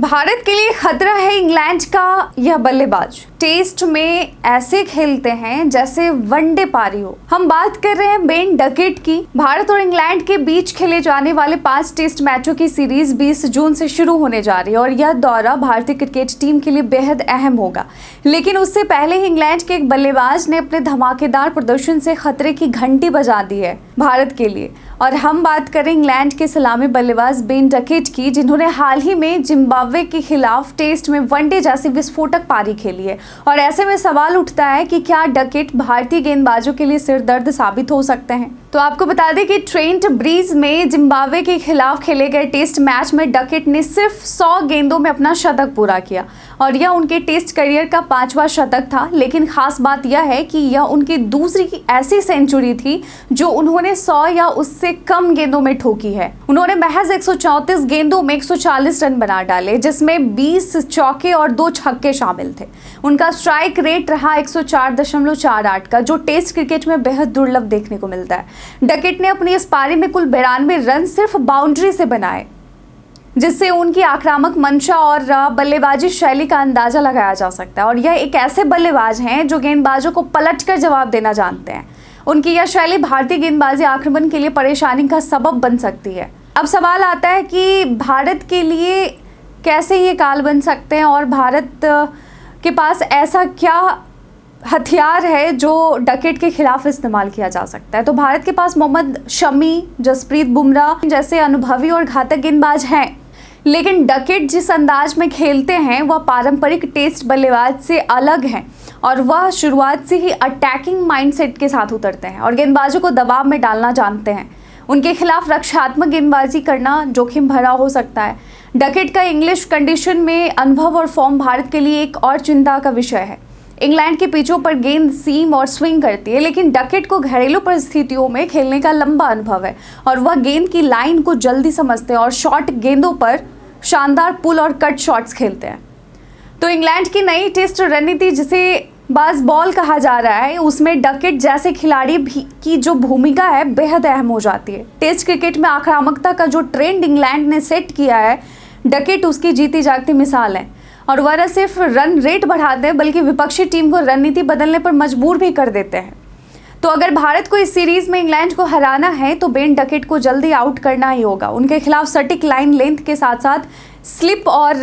भारत के लिए खतरा है इंग्लैंड का यह बल्लेबाज। टेस्ट में ऐसे खेलते हैं जैसे वनडे पारी हो। हम बात कर रहे हैं बेन डकेट की। भारत और इंग्लैंड के बीच खेले जाने वाले 5 टेस्ट मैचों की सीरीज 20 जून से शुरू होने जा रही है और यह दौरा भारतीय क्रिकेट टीम के लिए बेहद अहम होगा। लेकिन उससे पहले ही इंग्लैंड के एक बल्लेबाज ने अपने धमाकेदार प्रदर्शन से खतरे की घंटी बजा दी है भारत के लिए। और हम बात करें इंग्लैंड के सलामी बल्लेबाज बेन डकेट की, जिन्होंने हाल ही में जिम्बाब्वे के खिलाफ टेस्ट में वनडे जैसी विस्फोटक पारी खेली है। और ऐसे में सवाल उठता है कि क्या डकेट भारतीय गेंदबाजों के लिए सिरदर्द साबित हो सकते हैं। तो आपको बता दें कि ट्रेंट ब्रिज में जिम्बाब्वे के खिलाफ खेले गए टेस्ट मैच में डकेट ने सिर्फ 100 गेंदों में अपना शतक पूरा किया और यह उनके टेस्ट करियर का 5वां शतक था। लेकिन खास बात यह है कि यह उनकी दूसरी ऐसी सेंचुरी थी जो उन्होंने 100 या उससे कम गेंदों में ठोकी है। उन्होंने महज 134 गेंदों में 140 रन बना डाले, जिसमें 20 चौके और 2 छक्के शामिल थे। उनका स्ट्राइक रेट रहा 104.48 का, जो टेस्ट क्रिकेट में बेहद दुर्लभ देखने को मिलता है। डकेट ने अपनी इस पारी में कुल 92 रन सिर्फ बाउंड्री से बनाए, जिससे उनकी आक्रामक मंशा और बल्लेबाजी शैली का अंदाजा लगाया जा सकता है। और यह एक ऐसे बल्लेबाज हैं जो गेंदबाजों को पलटकर जवाब देना जानते हैं। उनकी यह शैली भारतीय गेंदबाजी आक्रमण के लिए परेशानी का सबब बन सकती है। अब सवाल आता है कि भारत के लिए कैसे ये काल बन सकते हैं और भारत के पास ऐसा क्या हथियार है जो डकेट के खिलाफ इस्तेमाल किया जा सकता है। तो भारत के पास मोहम्मद शमी, जसप्रीत बुमराह जैसे अनुभवी और घातक गेंदबाज हैं, लेकिन डकेट जिस अंदाज में खेलते हैं वह पारंपरिक टेस्ट बल्लेबाज से अलग है और वह शुरुआत से ही अटैकिंग माइंडसेट के साथ उतरते हैं और गेंदबाजों को दबाव में डालना जानते हैं। उनके खिलाफ रक्षात्मक गेंदबाजी करना जोखिम भरा हो सकता है। डकेट का इंग्लिश कंडीशन में अनुभव और फॉर्म भारत के लिए एक और चिंता का विषय है। इंग्लैंड के पिचों पर गेंद सीम और स्विंग करती है, लेकिन डकेट को घरेलू परिस्थितियों में खेलने का लंबा अनुभव है और वह गेंद की लाइन को जल्दी समझते हैं और शॉर्ट गेंदों पर शानदार पुल और कट शॉट्स खेलते हैं। तो इंग्लैंड की नई टेस्ट रणनीति, जिसे बाज बॉल कहा जा रहा है, उसमें डकेट जैसे खिलाड़ी की जो भूमिका है बेहद अहम हो जाती है। टेस्ट क्रिकेट में आक्रामकता का जो ट्रेंड इंग्लैंड ने सेट किया है, डकेट उसकी जीती जागती मिसाल है। और वह न सिर्फ रन रेट बढ़ाते हैं बल्कि विपक्षी टीम को रणनीति बदलने पर मजबूर भी कर देते हैं। तो अगर भारत को इस सीरीज में इंग्लैंड को हराना है तो बेन डकेट को जल्दी आउट करना ही होगा। उनके खिलाफ सटीक लाइन लेंथ के साथ साथ स्लिप और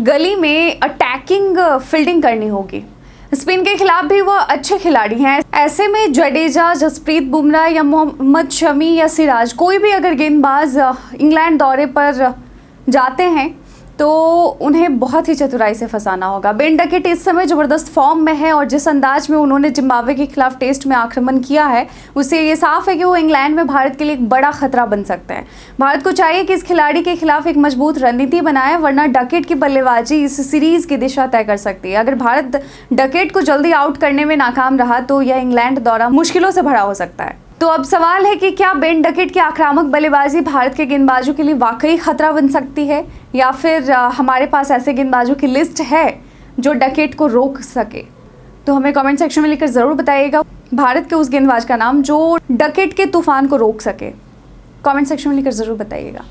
गली में अटैकिंग फील्डिंग करनी होगी। स्पिन के खिलाफ भी वह अच्छे खिलाड़ी हैं। ऐसे में जडेजा, जसप्रीत बुमराह या मोहम्मद शमी या सिराज, कोई भी अगर गेंदबाज इंग्लैंड दौरे पर जाते हैं तो उन्हें बहुत ही चतुराई से फंसाना होगा। बेन डकेट इस समय ज़बरदस्त फॉर्म में है और जिस अंदाज में उन्होंने जिम्बाब्वे के खिलाफ टेस्ट में आक्रमण किया है, उससे ये साफ है कि वो इंग्लैंड में भारत के लिए एक बड़ा खतरा बन सकता है। भारत को चाहिए कि इस खिलाड़ी के खिलाफ एक मजबूत रणनीति बनाए, वरना डकेट की बल्लेबाजी इस सीरीज की दिशा तय कर सकती है। अगर भारत डकेट को जल्दी आउट करने में नाकाम रहा तो यह इंग्लैंड दौरा मुश्किलों से भरा हो सकता है। तो अब सवाल है कि क्या बेन डकेट की आक्रामक बल्लेबाजी भारत के गेंदबाजों के लिए वाकई खतरा बन सकती है, या फिर हमारे पास ऐसे गेंदबाजों की लिस्ट है जो डकेट को रोक सके। तो हमें कमेंट सेक्शन में लिखकर ज़रूर बताइएगा भारत के उस गेंदबाज का नाम जो डकेट के तूफान को रोक सके। कमेंट सेक्शन में लिखकर ज़रूर बताइएगा।